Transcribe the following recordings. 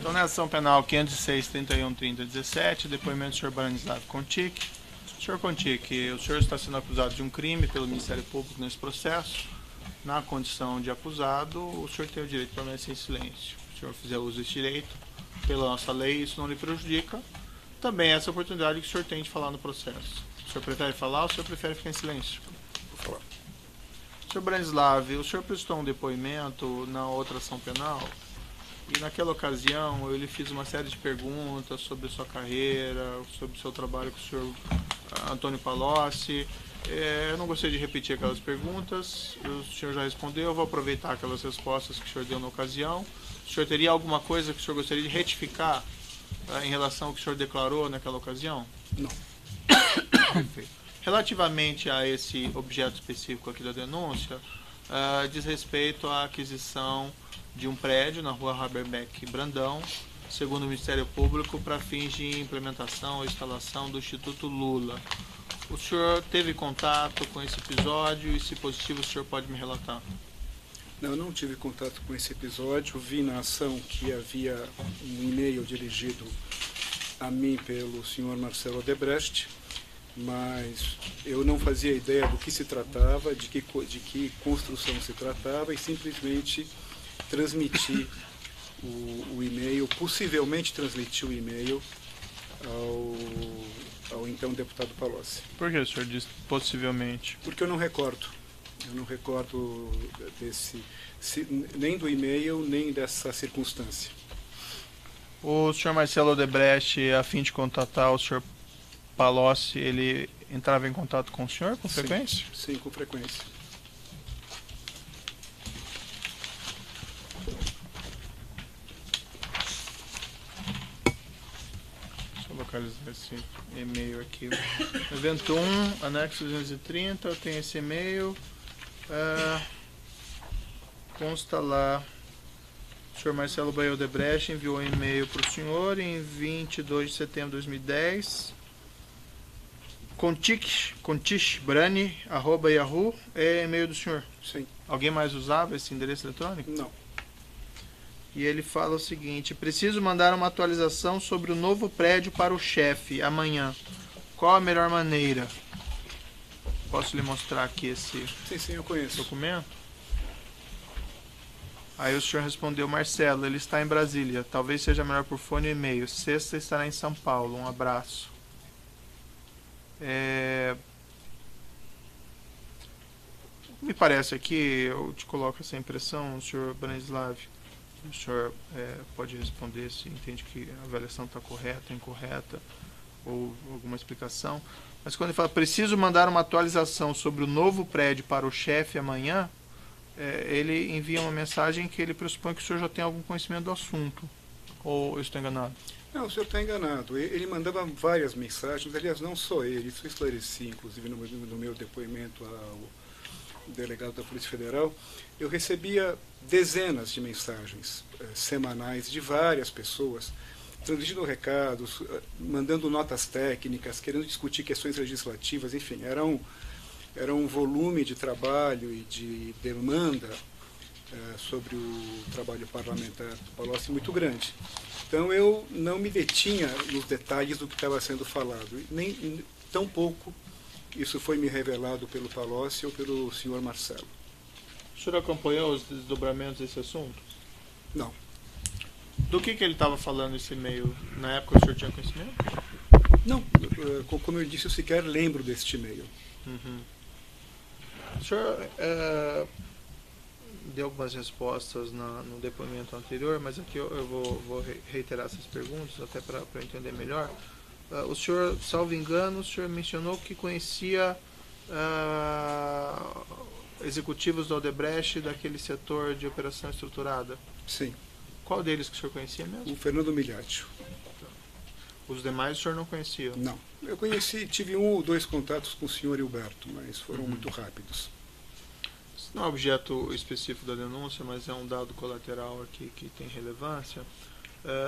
Então, na ação penal 506-31-30-17, depoimento do senhor Branislav Kontic. Senhor Kontic, o senhor está sendo acusado de um crime pelo Ministério Público nesse processo. Na condição de acusado, o senhor tem o direito de permanecer em silêncio. Se o senhor fizer uso desse direito, pela nossa lei, isso não lhe prejudica. Também é essa oportunidade que o senhor tem de falar no processo. O senhor prefere falar ou o senhor prefere ficar em silêncio? Vou falar. Senhor Branislav, o senhor prestou um depoimento na outra ação penal e naquela ocasião eu lhe fiz uma série de perguntas sobre a sua carreira, sobre o seu trabalho com o senhor Antônio Palocci. Eu não gostei de repetir aquelas perguntas, o senhor já respondeu, eu vou aproveitar aquelas respostas que o senhor deu na ocasião. O senhor teria alguma coisa que o senhor gostaria de retificar em relação ao que o senhor declarou naquela ocasião? Não. Perfeito. Relativamente a esse objeto específico aqui da denúncia, diz respeito à aquisição de um prédio na rua Haberbeck Brandão, segundo o Ministério Público, para fins de implementação ou instalação do Instituto Lula. O senhor teve contato com esse episódio e, se possível, o senhor pode me relatar? Não, eu não tive contato com esse episódio. Vi na ação que havia um e-mail dirigido a mim pelo senhor Marcelo Odebrecht, mas eu não fazia ideia do que se tratava, de que construção se tratava, e simplesmente transmiti o e-mail, possivelmente transmiti o e-mail ao então deputado Palocci. Por que o senhor disse possivelmente? Porque eu não recordo nem do e-mail, nem dessa circunstância. O senhor Marcelo Odebrecht, a fim de contatar o senhor Palocci, ele entrava em contato com o senhor com frequência? Sim, com frequência. Deixa eu localizar esse e-mail aqui. Evento 1, anexo 230, tem esse e-mail. Consta lá, o senhor Marcelo Baio Odebrecht enviou um e-mail para o senhor em 22 de setembro de 2010. Kontic@yahoo é e-mail do senhor. Sim. Alguém mais usava esse endereço eletrônico? Não. E ele fala o seguinte: preciso mandar uma atualização sobre o novo prédio para o chefe amanhã. Qual a melhor maneira? Posso lhe mostrar aqui esse Sim, eu conheço. documento? Aí o senhor respondeu: Marcelo, ele está em Brasília. Talvez seja melhor por fone e e-mail. Sexta estará em São Paulo. Um abraço. Me parece aqui, eu te coloco essa impressão, senhor Branislav. O senhor pode responder se entende que a avaliação está correta, incorreta, ou alguma explicação. Mas quando ele fala, preciso mandar uma atualização sobre o novo prédio para o chefe amanhã, ele envia uma mensagem que ele pressupõe que o senhor já tem algum conhecimento do assunto. Ou eu estou enganado? Não, o senhor está enganado. Ele mandava várias mensagens, aliás, não só ele, isso eu esclareci, inclusive, no meu depoimento ao delegado da Polícia Federal. Eu recebia dezenas de mensagens semanais de várias pessoas, transmitindo recados, mandando notas técnicas, querendo discutir questões legislativas, enfim, era um volume de trabalho e de demanda sobre o trabalho parlamentar do Palocci muito grande. Então eu não me detinha nos detalhes do que estava sendo falado, nem tão pouco isso foi me revelado pelo Palocci ou pelo senhor Marcelo. O senhor acompanhou os desdobramentos desse assunto? Não. Do que ele estava falando nesse e-mail? Na época o senhor tinha conhecimento? Não, como eu disse, eu sequer lembro deste e-mail. Uhum. O senhor deu algumas respostas no depoimento anterior, mas aqui eu vou reiterar essas perguntas, até para entender melhor. O senhor, salvo engano, o senhor mencionou que conhecia executivos do Odebrecht daquele setor de operação estruturada. Sim. Qual deles que o senhor conhecia mesmo? O Fernando Migliaccio. Os demais o senhor não conhecia? Não. Eu tive 1 ou 2 contatos com o senhor Hilberto, mas foram muito rápidos. Isso não é objeto específico da denúncia, mas é um dado colateral aqui que tem relevância.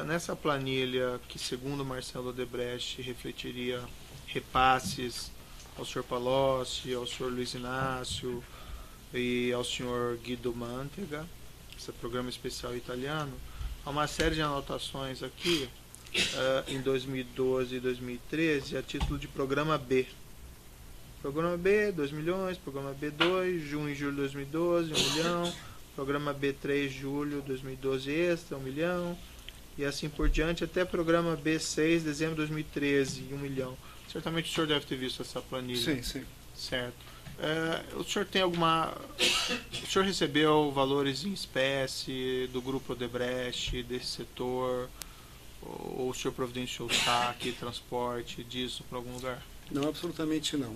Nessa planilha, que segundo Marcelo Odebrecht refletiria repasses ao senhor Palocci, ao senhor Luiz Inácio e ao senhor Guido Mantega, esse programa especial italiano, há uma série de anotações aqui, em 2012 e 2013, a título de Programa B. Programa B, 2 milhões, Programa B2, junho e julho de 2012, 1 milhão, Programa B3, julho de 2012 extra, 1 milhão, e assim por diante, até Programa B6, dezembro de 2013, 1 milhão. Certamente o senhor deve ter visto essa planilha. Sim, sim. Certo. O senhor tem alguma... O senhor recebeu valores em espécie do Grupo Odebrecht, desse setor? Ou o senhor providenciou saque, transporte disso para algum lugar? Não, absolutamente não.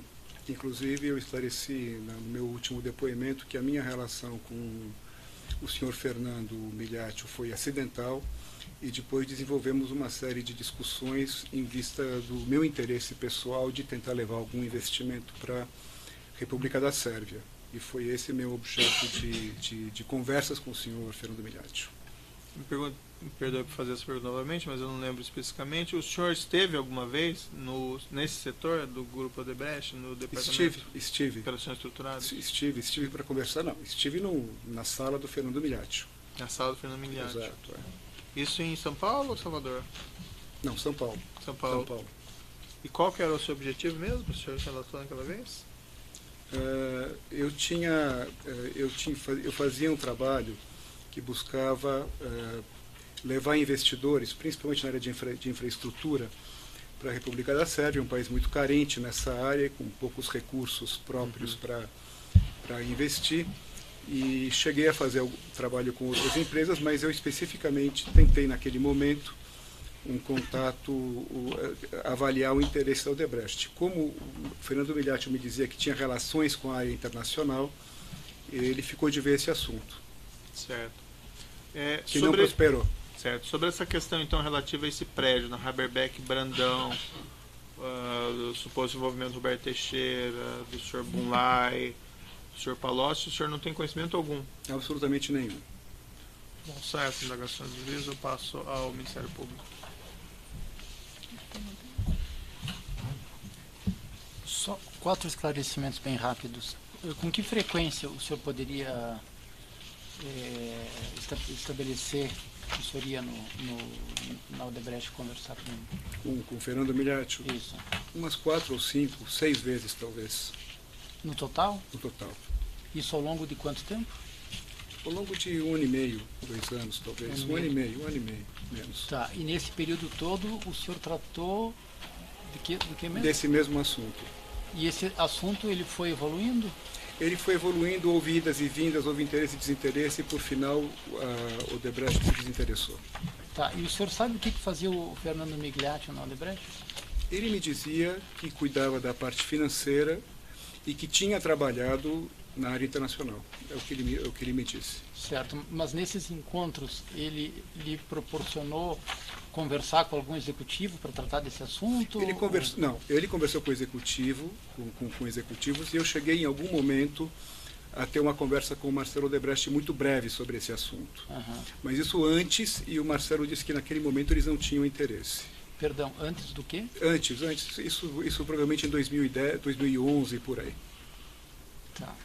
Inclusive, eu esclareci no meu último depoimento que a minha relação com o senhor Fernando Migliaccio foi acidental e depois desenvolvemos uma série de discussões em vista do meu interesse pessoal de tentar levar algum investimento para a República da Sérvia. E foi esse meu objeto de conversas com o senhor Fernando Migliaccio. Me perdoe por fazer essa pergunta novamente, mas eu não lembro especificamente. O senhor esteve alguma vez nesse setor do Grupo Odebrecht, no departamento Estive. de operações estruturadas? Estive para conversar, não. Estive na sala do Fernando Migliaccio. Na sala do Fernando Migliaccio. Exato, Isso em São Paulo ou Salvador? Não, São Paulo. São Paulo. E qual que era o seu objetivo mesmo, o senhor relatou naquela vez? Eu fazia um trabalho que buscava levar investidores, principalmente na área de infraestrutura, para a República da Sérvia, um país muito carente nessa área, com poucos recursos próprios para investir. E cheguei a fazer um trabalho com outras empresas, mas eu especificamente tentei, naquele momento, um contato, avaliar o interesse da Odebrecht. Como o Fernando Migliaccio me dizia que tinha relações com a área internacional, ele ficou de ver esse assunto. Certo. Que não prosperou. Certo. Sobre essa questão, então, relativa a esse prédio, na Haberbeck Brandão, do suposto envolvimento do Roberto Teixeira, do Sr. Bunlai, do Sr. Palocci, o senhor não tem conhecimento algum? Absolutamente nenhum. Bom, sai essa indagação de juízo, eu passo ao Ministério Público. Só 4 esclarecimentos bem rápidos. Com que frequência o senhor poderia estabelecer que o senhor ia na Odebrecht conversar Com o Fernando Migliaccio? Isso. Umas 4 ou 5, 6 vezes talvez. No total? No total. Isso ao longo de quanto tempo? Ao longo de 1 ano e meio, 2 anos talvez. 1 ano e meio, menos. Tá, e nesse período todo o senhor tratou do que mesmo? Desse mesmo assunto. E esse assunto ele foi evoluindo? Ele foi evoluindo, houve idas e vindas, houve interesse e desinteresse, e por final a Odebrecht se desinteressou. Tá, e o senhor sabe o que fazia o Fernando Migliaccio na Odebrecht? Ele me dizia que cuidava da parte financeira e que tinha trabalhado na área internacional. É o que ele me disse. Certo, mas nesses encontros ele lhe proporcionou conversar com algum executivo para tratar desse assunto? Ele conversou com o executivo, com executivos, e eu cheguei em algum momento a ter uma conversa com o Marcelo Odebrecht muito breve sobre esse assunto. Uhum. Mas isso antes, e o Marcelo disse que naquele momento eles não tinham interesse. Perdão, antes do quê? Antes, isso provavelmente em 2010, 2011, por aí. Tá.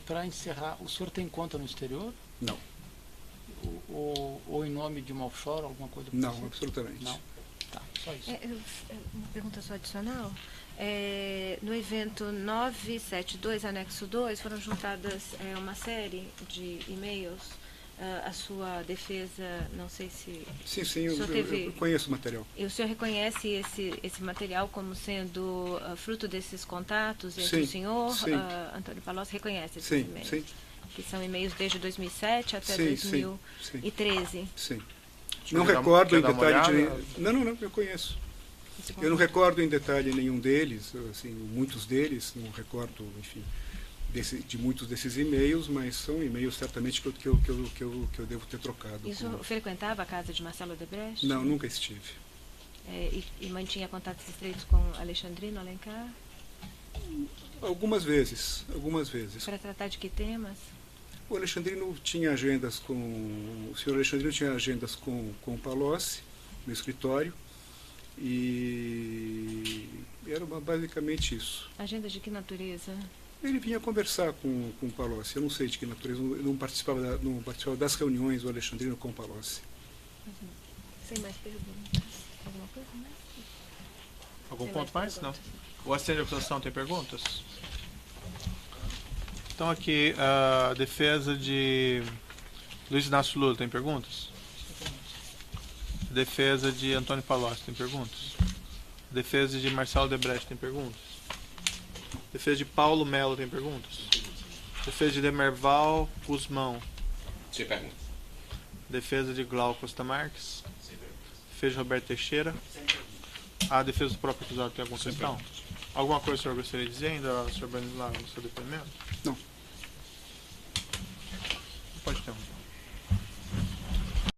Para encerrar, o senhor tem conta no exterior? Não. Ou em nome de uma offshore, alguma coisa? Não, absolutamente. Não. Tá, só isso. Uma pergunta só adicional. No evento 972, anexo 2, foram juntadas uma série de e-mails. A sua defesa, não sei se... Sim, eu conheço o material. E o senhor reconhece esse material como sendo fruto desses contatos entre o senhor, Antônio Palocci, reconhece esses e-mails? Sim. Que são e-mails desde 2007 até 2013. Sim. Não recordo em detalhe... Não, eu conheço. Eu não recordo em detalhe nenhum deles, assim, muitos deles, não recordo, enfim... de muitos desses e-mails, mas são e-mails certamente que eu devo ter trocado. Isso frequentava a casa de Marcelo Odebrecht? Não, nunca estive. E mantinha contatos estreitos com Alexandrino Alencar? Algumas vezes. Para tratar de que temas? O Alexandrino tinha agendas com... O senhor Alexandrino tinha agendas com o Palocci, no escritório, e era basicamente isso. Agendas de que natureza? Ele vinha conversar com o Palocci. Eu não sei de que natureza, eu não participava, não participava das reuniões do Alexandrino com o Palocci. Sem mais perguntas. Alguma coisa mais? Algum Tem ponto mais? Não. perguntas? O assistente de acusação tem perguntas? Então aqui, a defesa de Luiz Inácio Lula tem perguntas? Defesa de Antônio Palocci tem perguntas? Defesa de Marcelo Debrecht tem perguntas? Defesa de Paulo Melo tem perguntas? Defesa de Demerval Guzmão. Sem pergunta. Defesa de Glauco Costa Marques. Defesa de Roberto Teixeira. A defesa do próprio acusado tem alguma questão? Alguma coisa o senhor gostaria de dizer ainda, senhor Branislav, no seu depoimento? Não.